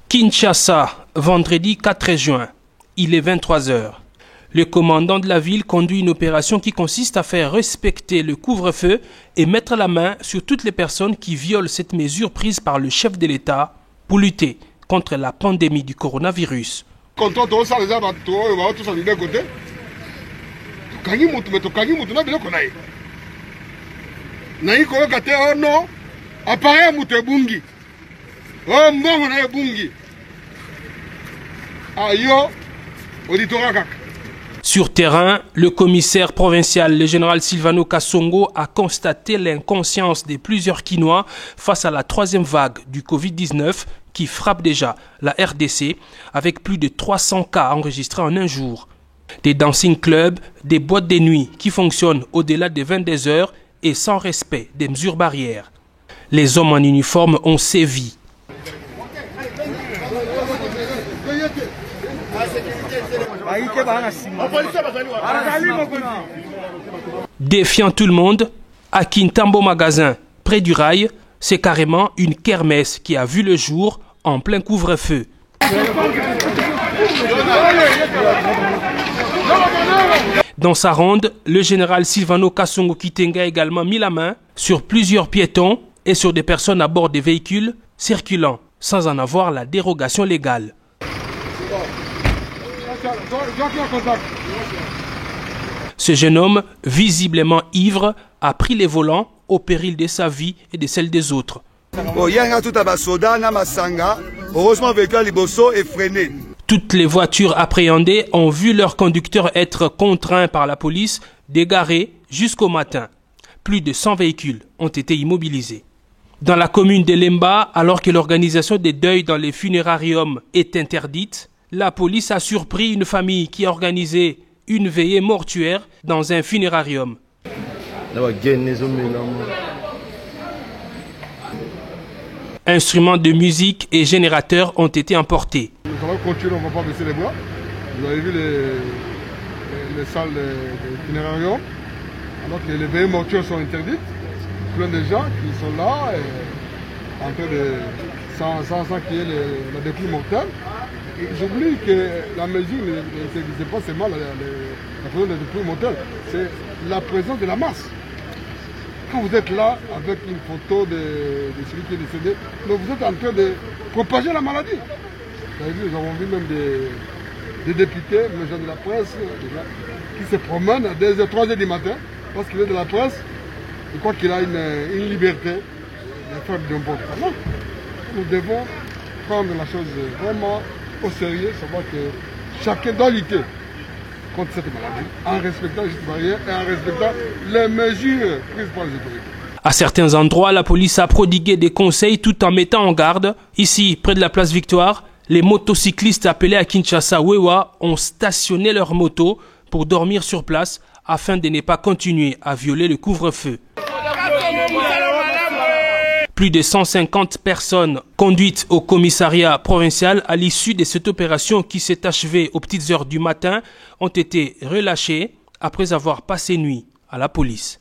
Kinshasa, vendredi 4 juin, il est 23 h. Le commandant de la ville conduit une opération qui consiste à faire respecter le couvre-feu et mettre la main sur toutes les personnes qui violent cette mesure prise par le chef de l'État pour lutter contre la pandémie du coronavirus. Sur terrain, le commissaire provincial, le général Silvano Kasongo, a constaté l'inconscience de plusieurs Kinois face à la troisième vague du Covid-19 qui frappe déjà la RDC avec plus de 300 cas enregistrés en un jour. Des dancing clubs, des boîtes de nuit qui fonctionnent au-delà des 22 heures et sans respect des mesures barrières. Les hommes en uniforme ont sévi. Défiant tout le monde, à Kintambo Magasin, près du rail, c'est carrément une kermesse qui a vu le jour en plein couvre-feu. Dans sa ronde, le général Silvano Kasongo Kitenga a également mis la main sur plusieurs piétons et sur des personnes à bord des véhicules circulant sans en avoir la dérogation légale. Ce jeune homme, visiblement ivre, a pris les volants au péril de sa vie et de celle des autres. Toutes les voitures appréhendées ont vu leur conducteur être contraint par la police d'égarer jusqu'au matin. Plus de 100 véhicules ont été immobilisés. Dans la commune de Lemba, alors que l'organisation des deuils dans les funérariums est interdite, la police a surpris une famille qui a organisé une veillée mortuaire dans un funérarium. Instruments de musique et générateurs ont été emportés. Nous allons continuer, on ne va pas baisser les bras. Vous avez vu les salles de funérarium, alors que les veillées mortuaires sont interdites. Plein de gens qui sont là, en train de, sans qu'il y ait la dépouille mortelle. J'oublie que la mesure, ce n'est pas seulement la présence de dépouille mortelle, c'est la présence de la masse. Quand vous êtes là avec une photo de celui qui est décédé, donc vous êtes en train de propager la maladie. Vous avez vu, nous avons vu même des députés, des gens de la presse, qui se promènent à 2h, 3h du matin, parce qu'il est de la presse, je crois qu'il a une liberté de faire du n'importe quoi. Nous devons prendre la chose vraiment au sérieux, savoir que chacun doit lutter contre cette maladie en respectant les barrières et en respectant les mesures prises par les autorités. À certains endroits, la police a prodigué des conseils tout en mettant en garde. Ici, près de la place Victoire, les motocyclistes appelés à Kinshasa Wewa ont stationné leurs motos pour dormir sur place afin de ne pas continuer à violer le couvre-feu. Plus de 150 personnes conduites au commissariat provincial à l'issue de cette opération qui s'est achevée aux petites heures du matin ont été relâchées après avoir passé nuit à la police.